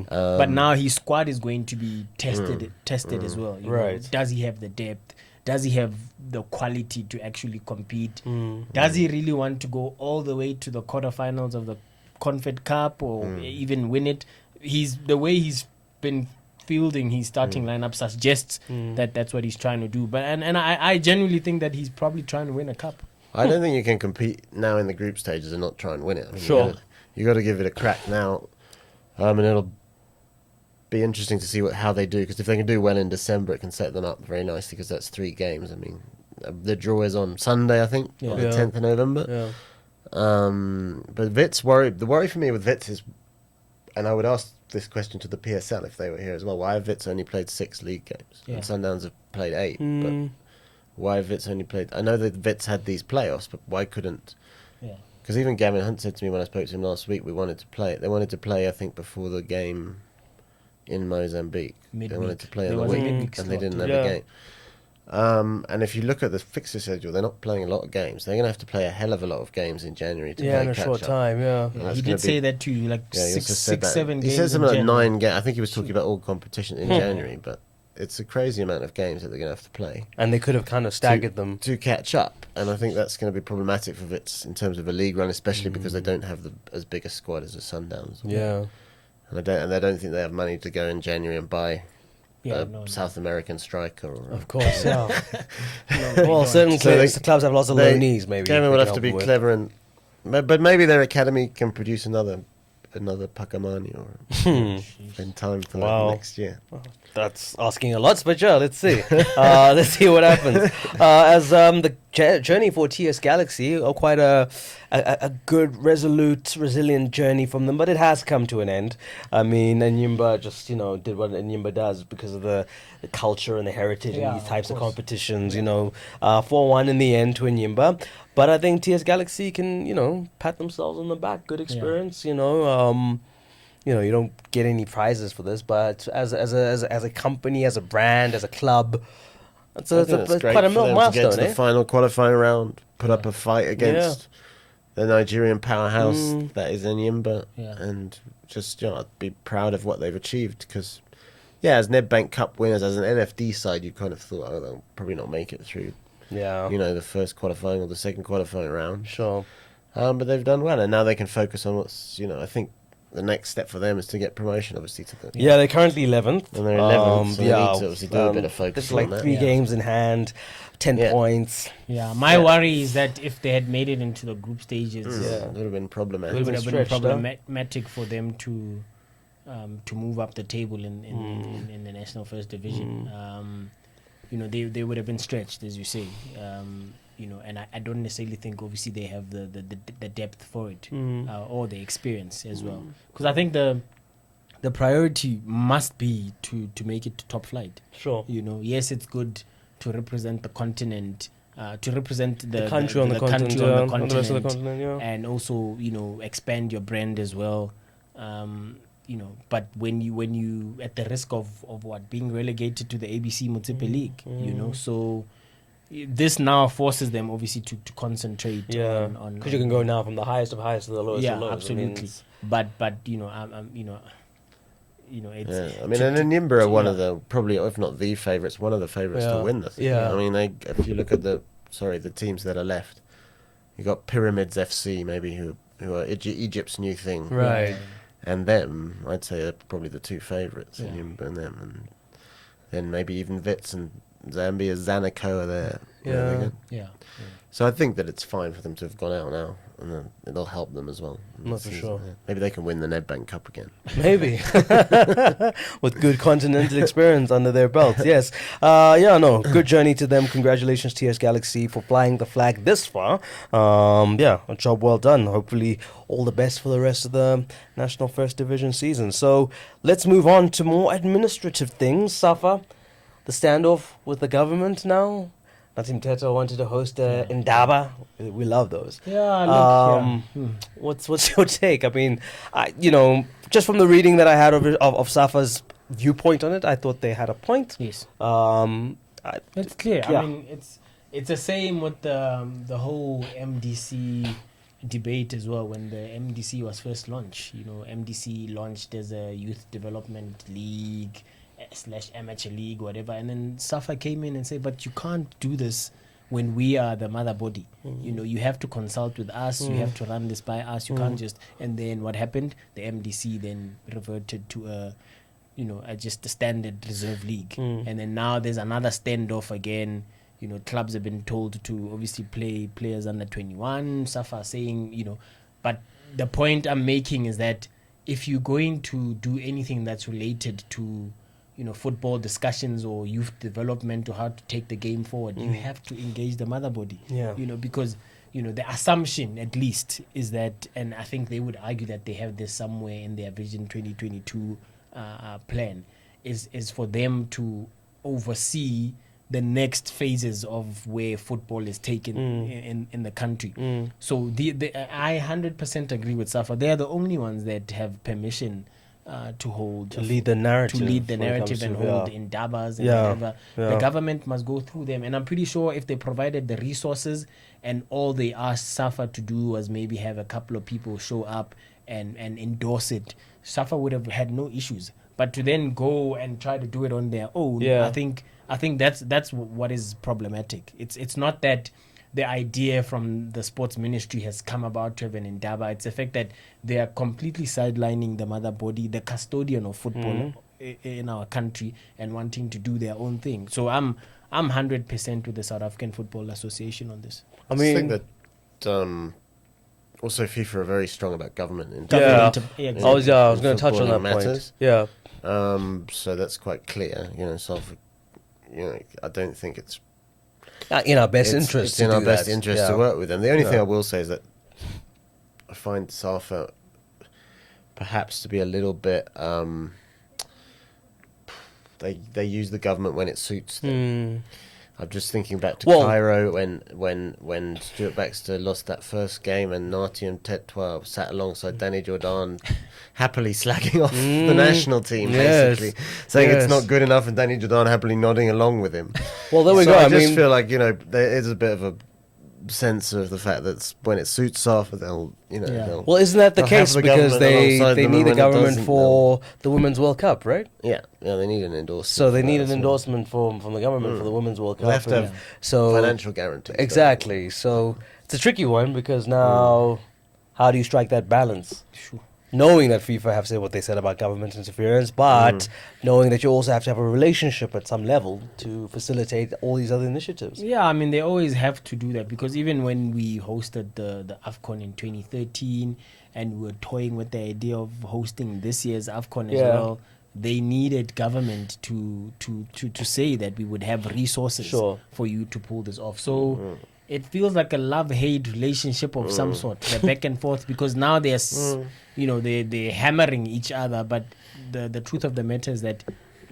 But now his squad is going to be tested as well. Right. Does he have the depth? Does he have the quality to actually compete? Does he really want to go all the way to the quarterfinals of the Confed Cup or even win it? The way he's been fielding his starting lineup suggests that that's what he's trying to do. But and I genuinely think that he's probably trying to win a cup. I don't think you can compete now in the group stages and not try and win it. I mean, Sure. you got to give it a crack now, and it'll be interesting to see how they do, because if they can do well in December, it can set them up very nicely, because that's 3 games. I mean, the draw is on Sunday, I think, on the 10th of November. Yeah. But Wits the worry for me with Wits is, and I would ask this question to the PSL if they were here as well, why have Wits only played 6 league games? Yeah. And Sundowns have played 8, but why have Wits only played... I know that Wits had these playoffs, but why couldn't... Yeah. Because even Gavin Hunt said to me when I spoke to him last week, they wanted to play, I think, before the game in Mozambique. Midweek. They wanted to play in There the was a week, midweek and they slot. didn't have Yeah. a game. And if you look at the fixture schedule, they're not playing a lot of games. They're going to have to play a hell of a lot of games in January to Yeah, play in a catch short up. time, yeah. And that's He gonna did be- say that to you, like Yeah, he also said that. 7 He games. said something in like January. 9 games. I think he was talking about all competition in January, but it's a crazy amount of games that they're going to have to play And they could have kind of staggered them. to catch up. And I think that's going to be problematic for Wits in terms of a league run, especially because they don't have as big a squad as the Sundowns. Yeah. And I don't think they have money to go in January and buy a no. South American striker. Or Of course, yeah. No, Well, they certain So they- clubs have lots of they- loanees, maybe. Gavin they will can have to help be them with. clever, but maybe their academy can produce another Pakamani or in time for Wow. next year. That's asking a lot, but yeah, let's see. Let's see what happens. As the journey for TS Galaxy, quite a good, resolute, resilient journey from them, but it has come to an end. I mean, Enyimba just, did what Enyimba does because of the culture and the heritage Yeah, and these types of course. competitions, 4-1 in the end to Enyimba. But I think TS Galaxy can, pat themselves on the back. Good experience, you don't get any prizes for this, but as a company, as a brand, as a club, it's I think it's great quite a for them to milestone, get to the final qualifying round, put up a fight against the Nigerian powerhouse that is Enyimba, and just be proud of what they've achieved. Because, as Nedbank Cup winners, as an NFD side, you kind of thought, they'll probably not make it through, Yeah, the first qualifying or the second qualifying round. sure. But they've done well, and now they can focus on what's, I think the next step for them is to get promotion, obviously, to the... Yeah, they're currently 11th. And they're 11th, so they need to obviously do a bit of focus It's like on that. 3 games in hand, 10 points. Yeah, my worry is that if they had made it into the group stages, It would have been problematic. it would have been Stretched, huh? problematic for them to move up the table in the national first division. They would have been stretched, as you say. And I don't necessarily think, obviously, they have the depth for it or the experience as well. Because I think the priority must be to make it to top flight. Sure. Yes, it's good to represent the continent, to represent the country on the continent, country on the on the rest of the continent, continent, and also expand your brand as well. But when you at the risk of what, being relegated to the ABC Mutsipe League, so this now forces them obviously to concentrate on because you can go now from the highest of highest to the lowest of lowest. absolutely. I mean, it's- but it's I mean, and Enyimba are one of the, probably, if not the favourites, one of the favourites Yeah. to win this. Yeah. I mean, if you look at the teams that are left, you got Pyramids FC, maybe, who are Egypt's new thing. right. And them, I'd say, are probably the 2 favourites, Enyimba and them. And then maybe even Wits and Zambia's Zanaco are there. Yeah. So I think that it's fine for them to have gone out now, and then it'll help them as well. Not for sure. Maybe they can win the Nedbank Cup again. Maybe. With good continental experience under their belts, yes. Good journey to them. Congratulations, TS Galaxy, for flying the flag this far. A job well done. Hopefully, all the best for the rest of the National First Division season. So, let's move on to more administrative things. SAFA, the standoff with the government now. Natim Teto wanted to host Indaba. We love those. What's your take? I mean, just from the reading that I had of SAFA's viewpoint on it, I thought they had a point. yes, I it's clear. Yeah. I mean, it's the same with the whole MDC debate as well. When the MDC was first launched, MDC launched as a youth development league / amateur league, whatever, and then SAFA came in and said, but you can't do this when we are the mother body. You have to consult with us, you have to run this by us, you can't just... And then what happened? The MDC then reverted to just a standard reserve league. And then now there's another standoff again. Clubs have been told to obviously play players under 21. SAFA saying, but the point I'm making is that if you're going to do anything that's related to, football discussions or youth development or how to take the game forward, you have to engage the mother body. Yeah. Because, the assumption at least is that, and I think they would argue that they have this somewhere in their Vision 2022 plan, is for them to oversee the next phases of where football is taken in the country. So I 100% agree with SAFA. They are the only ones that have permission to lead the narrative, and hold in dabas and whatever. The government must go through them, and I'm pretty sure if they provided the resources and all they asked SAFA to do was maybe have a couple of people show up and endorse it, SAFA would have had no issues. But to then go and try to do it on their own, I think that's what is problematic. It's not that the idea from the sports ministry has come about to have an indaba. It's the fact that they are completely sidelining the mother body, the custodian of football in our country, and wanting to do their own thing. So I'm 100% with the South African Football Association on this. I think that also FIFA are very strong about government. I was going to touch on that matters. point. Yeah. So that's quite clear. So I don't think it's in our best interest. It's in our best interest to work with them. The only thing I will say is that I find SAFA perhaps to be a little bit. They use the government when it suits them. I'm just thinking back to Cairo when Stuart Baxter lost that first game and Natium Tetwa sat alongside Danny Jordan happily slacking off the national team, basically saying it's not good enough, and Danny Jordan happily nodding along with him. Well, there we go. I just feel like there is a bit of a sense of the fact that when it suits SAFA, they'll. Well, isn't that the case because they need the government for the Women's World Cup, right? Yeah, they need an endorsement. So they need an endorsement from the government for the Women's World Cup. They have to have financial guarantee. Exactly. So it's a tricky one because now, how do you strike that balance? Sure. Knowing that FIFA have said what they said about government interference, but knowing that you also have to have a relationship at some level to facilitate all these other initiatives. Yeah, I mean, they always have to do that because even when we hosted the AFCON in 2013 and we were toying with the idea of hosting this year's AFCON as well, they needed government to say that we would have resources for you to pull this off. So it feels like a love-hate relationship of some sort, the back and forth, because now they're hammering each other, but the truth of the matter is that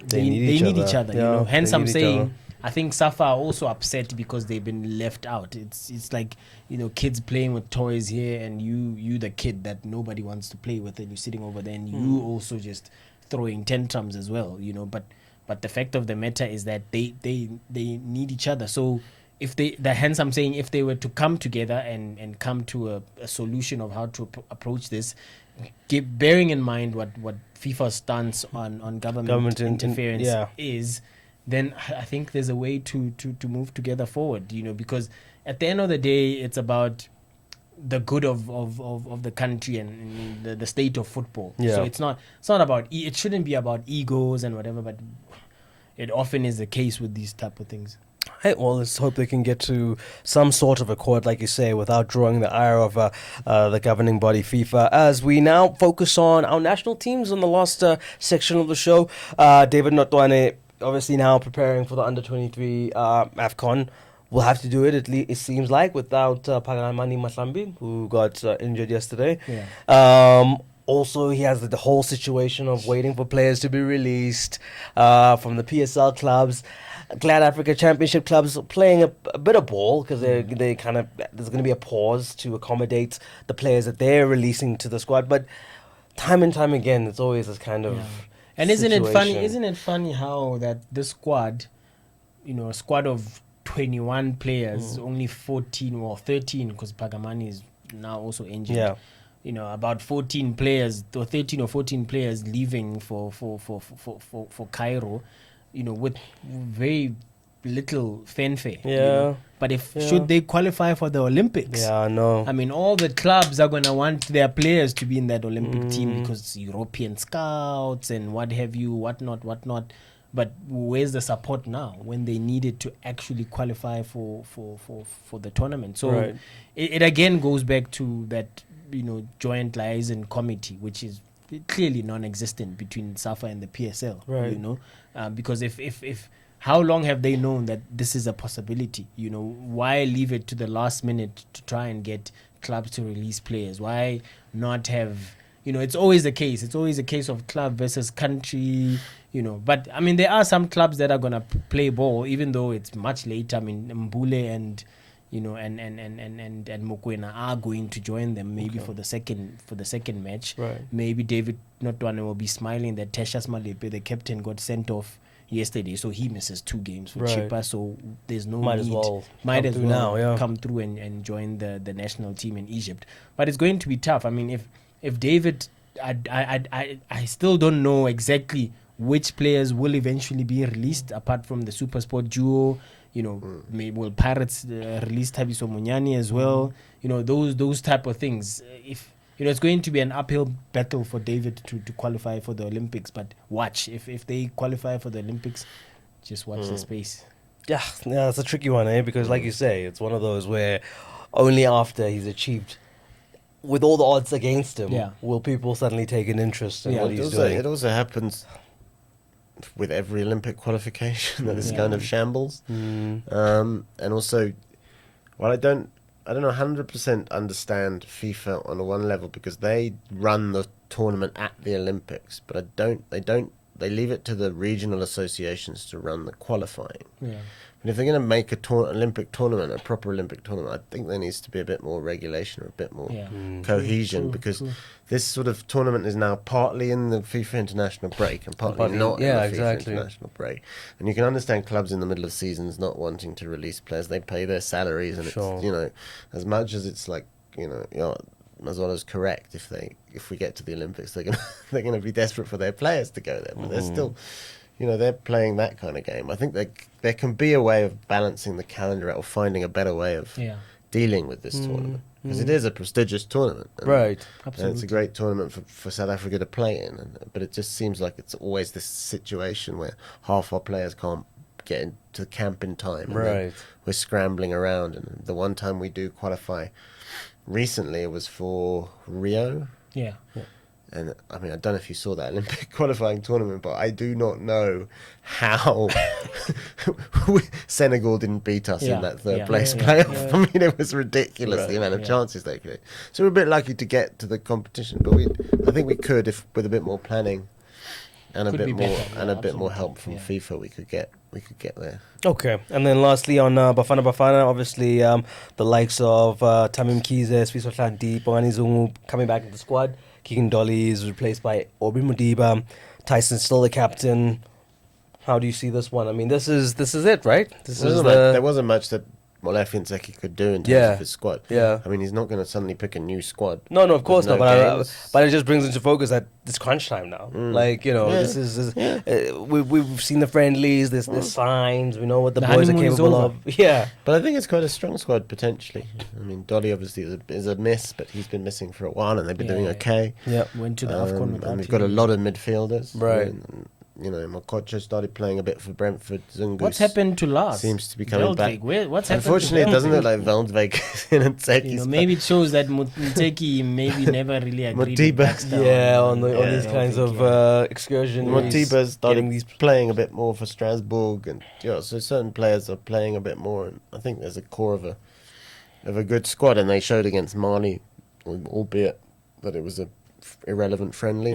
they need each other. Hence I'm saying I think SAFA are also upset because they've been left out. It's like kids playing with toys here, and you the kid that nobody wants to play with, and you're sitting over there, and you also just throwing tantrums as well. But the fact of the matter is that they need each other. So hence I'm saying if they were to come together and come to a solution of how to approach this, bearing in mind what FIFA's stance on government interference is, then I think there's a way to move together forward, because at the end of the day, it's about the good of the country and the state of football. Yeah. So it's not about, it shouldn't be about egos and whatever, but it often is the case with these type of things. Hey, well, let's hope they can get to some sort of accord, like you say, without drawing the ire of the governing body, FIFA. As we now focus on our national teams on the last section of the show, David Notwane obviously now preparing for the under-23 AFCON. We'll have to do it, it seems like, without Pagaimani Mahlambi, who got injured yesterday. Yeah. Also, he has the whole situation of waiting for players to be released from the PSL clubs. Glad Africa Championship clubs playing a bit of ball because they kind of, there's going to be a pause to accommodate the players that they're releasing to the squad. But time and time again, it's always this kind of and situation. isn't it funny how that this squad, a squad of 21 players, only 14 or 13 because Pagamani is now also injured. Yeah. About 14 players or 13 or 14 players leaving for Cairo, with very little fanfare. Yeah. But should they qualify for the Olympics? Yeah, I know. I mean, all the clubs are going to want their players to be in that Olympic team because European scouts and what have you, whatnot. But where's the support now when they needed to actually qualify for the tournament? So it again goes back to that, joint liaison committee, which is clearly non-existent between SAFA and the PSL. Because if how long have they known that this is a possibility? Why leave it to the last minute to try and get clubs to release players? Why not have, it's always the case. It's always a case of club versus country, But, I mean, there are some clubs that are going to play ball, even though it's much later. I mean, Mbule and Mokoena are going to join them maybe for the second match. Maybe David Notwane will be smiling that Tertius Malepe, the captain, got sent off yesterday, so he misses 2 games for Chippa, so there's no might need. as well Come through and join the national team in Egypt. But it's going to be tough. I mean, if David, I still don't know exactly which players will eventually be released apart from the Super Sport duo. Maybe will Pirates release Tabiso Munyani as well? Those type of things. If it's going to be an uphill battle for David to qualify for the Olympics, but watch. If they qualify for the Olympics, just watch the space. Yeah, it's a tricky one, because like you say, it's one of those where only after he's achieved, with all the odds against him, will people suddenly take an interest in what he's doing. It also happens with every Olympic qualification that is kind of shambles. And also, I don't 100% understand FIFA on one level because they run the tournament at the Olympics, but they leave it to the regional associations to run the qualifying. And if they're going to make a Olympic tournament, a proper Olympic tournament, I think there needs to be a bit more regulation or a bit more cohesion, because this sort of tournament is now partly in the FIFA international break and partly not in the FIFA international break. And you can understand clubs in the middle of seasons not wanting to release players. They pay their salaries, and it's, as much as it's like, Mazzola's correct. If we get to the Olympics, they're gonna be desperate for their players to go there, but they're still, they're playing that kind of game. I think there can be a way of balancing the calendar out or finding a better way of dealing with this tournament, because it is a prestigious tournament, Absolutely. And it's a great tournament for South Africa to play in. But it just seems like it's always this situation where half our players can't get into camp in time. And we're scrambling around, and the one time we do qualify. Recently, it was for Rio. And I mean, I don't know if you saw that Olympic qualifying tournament, but I do not know how Senegal didn't beat us in that third place playoff. I mean, it was ridiculous the amount of chances they could. So we're a bit lucky to get to the competition, but I think we could, if with a bit more planning and a bit more help from FIFA, we could get there. Okay, and then lastly on Bafana, obviously the likes of Tamim Kize, Swiso Hlanti, Bongani Zungu coming back in the squad. Keegan Dolly is replaced by Aubrey Mudiba. Tyson's still the captain. How do you see this one? I mean, this is it, right? There wasn't much that Molefe Ntseki could do in terms of his squad. I mean, he's not going to suddenly pick a new squad. No, of course not. But it just brings into focus that it's crunch time now. This is we've seen the friendlies. There's signs. We know what the boys are capable of. But I think it's quite a strong squad potentially. I mean, Dolly obviously is a miss, but he's been missing for a while, and they've been doing okay. Went to the AFCON without him. And we've got a lot of midfielders. Mokocho started playing a bit for Brentford. Zungu. What's happened to Lars? Seems to be coming back. What's happened? Unfortunately, it doesn't look like Veldweg in Ntseki's. Maybe it shows that Nteki maybe never really agreed with Baxter. On these kinds of excursions. Motiba started playing a bit more for Strasbourg, and so certain players are playing a bit more. And I think there's a core of a good squad, and they showed against Mali, albeit that it was a irrelevant friendly.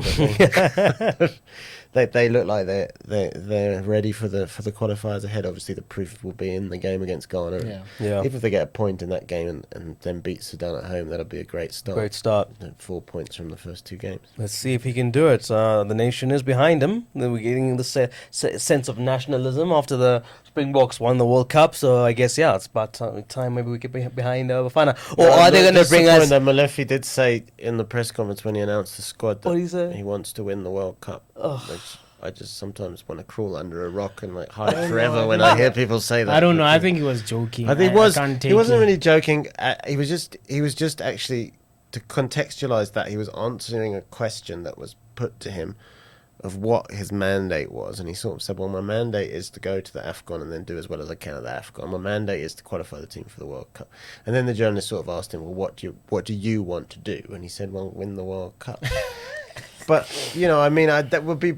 They look like they're ready for the qualifiers ahead. Obviously, the proof will be in the game against Ghana. If they get a point in that game and then beat Sudan at home, that'll be a great start. 4 points from the first 2 games. Let's see if he can do it. The nation is behind him. We're getting the sense of nationalism after the Springboks won the World Cup. So I guess it's about time maybe we get behind Bafana. Or are they going to bring us? Molefe did say in the press conference when he announced the squad that he wants to win the World Cup. I just sometimes want to crawl under a rock and like hide forever when I hear people say that. I don't know. I think he was joking. I think can't take he wasn't it. really joking. He was just actually, to contextualize that, he was answering a question that was put to him of what his mandate was, and he sort of said, well, my mandate is to go to the AFCON and then do as well as I can at the AFCON. My mandate is to qualify the team for the World Cup. And then the journalist sort of asked him, well, what do you want to do? And he said, well, win the World Cup. But, I mean, that would be,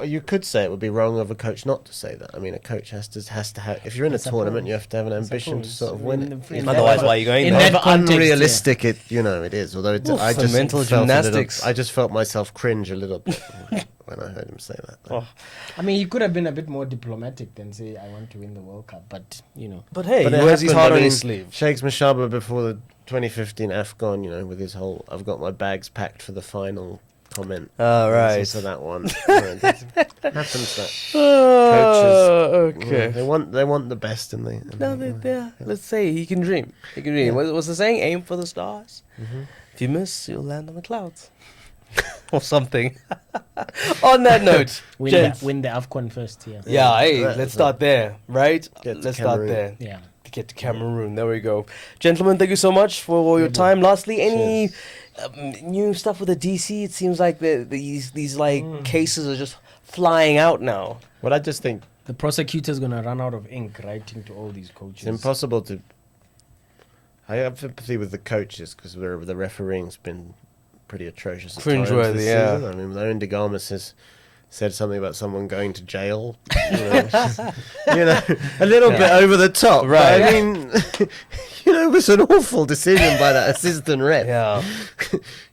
you could say it would be wrong of a coach not to say that. I mean, a coach has to have, if you're in a tournament, you have to have an ambition to sort of win it. Otherwise, why are you going in there? that context, unrealistic it is. Although I just mental felt gymnastics. I just felt myself cringe a little bit when I heard him say that. Oh. I mean, he could have been a bit more diplomatic than say, I want to win the World Cup. But, But hey, But he it wears his happened, heart I on mean, his sleeve. Shakes Mashaba before the 2015 AFCON, with his whole "I've got my bags packed for the final" comment. Oh, right. So that one happens. That Okay. they want the best, and they. Let's say he can dream. He can dream. What's the saying? Aim for the stars. If you miss, you'll land on the clouds. Or something. On that note, win gents. the AFCON first, yeah. Yeah, hey, Right, let's start there, right? Get to Let's start Cameroon. there. Yeah. To get to Cameroon. There we go. Gentlemen, thank you so much for your time. Lastly, any new stuff with the DC? It seems like these cases are just flying out now. Well, I just think The prosecutor's going to run out of ink writing to all these it's coaches. impossible to. I have sympathy with the coaches because the refereeing's been pretty atrocious. At times Cringeworthy, this yeah. season. I mean, Loan Degamas has said something about someone going to jail. A little bit over the top. Right. But I mean, it was an awful decision by that assistant ref.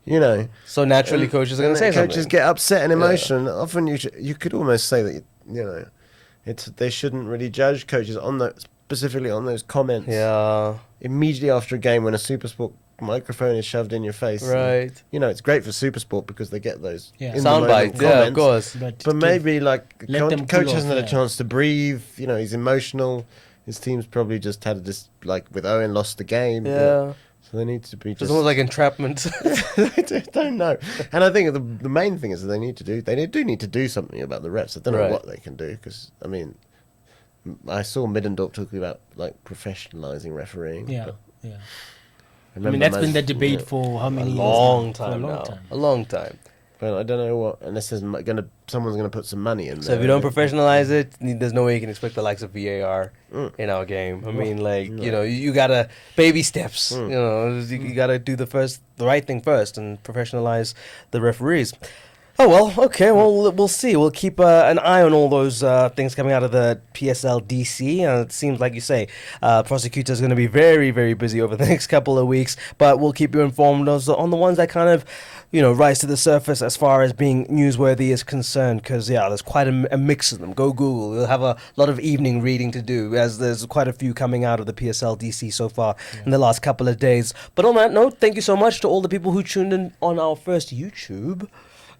Yeah. So naturally, coaches are going to say something. Coaches get upset and emotional. Often you could almost say that they shouldn't really judge coaches specifically on those comments. Yeah. Immediately after a game when a SuperSport microphone is shoved in your face. Right. And, it's great for SuperSport because they get those Sound bites. Yeah, of course. But maybe let them coach cool hasn't off, had a chance to breathe. He's emotional. His team's probably just had with Owen lost the game. Yeah. So they need to be It's almost like entrapment. I don't know. And I think the main thing is that they do need to do something about the refs. I don't know what they can do because, I mean, I saw Middendorp talking about professionalizing refereeing. Yeah, but yeah. I I mean, that's been the debate for how many years now? For a long time. A long time. But I don't know unless someone's going to put some money in there. So if you don't professionalize it, there's no way you can expect the likes of VAR in our game. I mean, you gotta baby steps. You gotta do the right thing first and professionalize the referees. Oh, well, okay, well, we'll see. We'll keep an eye on all those things coming out of the PSL DC. It seems, like you say, prosecutor's going to be very, very busy over the next couple of weeks, but we'll keep you informed on the ones that kind of, rise to the surface as far as being newsworthy is concerned, because, there's quite a mix of them. Go Google. You'll have a lot of evening reading to do, as there's quite a few coming out of the PSL DC so far in the last couple of days. But on that note, thank you so much to all the people who tuned in on our first YouTube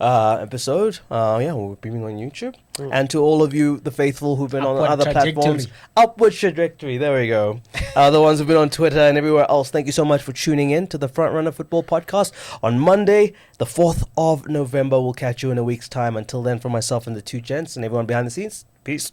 episode. We're beaming on YouTube. And to all of you, the faithful who've been on other platforms. Upward trajectory, there we go. The ones who've been on Twitter and everywhere else, thank you so much for tuning in to the Front Runner Football Podcast on Monday, the 4th of November. We'll catch you in a week's time. Until then, from myself and the two gents and everyone behind the scenes, peace.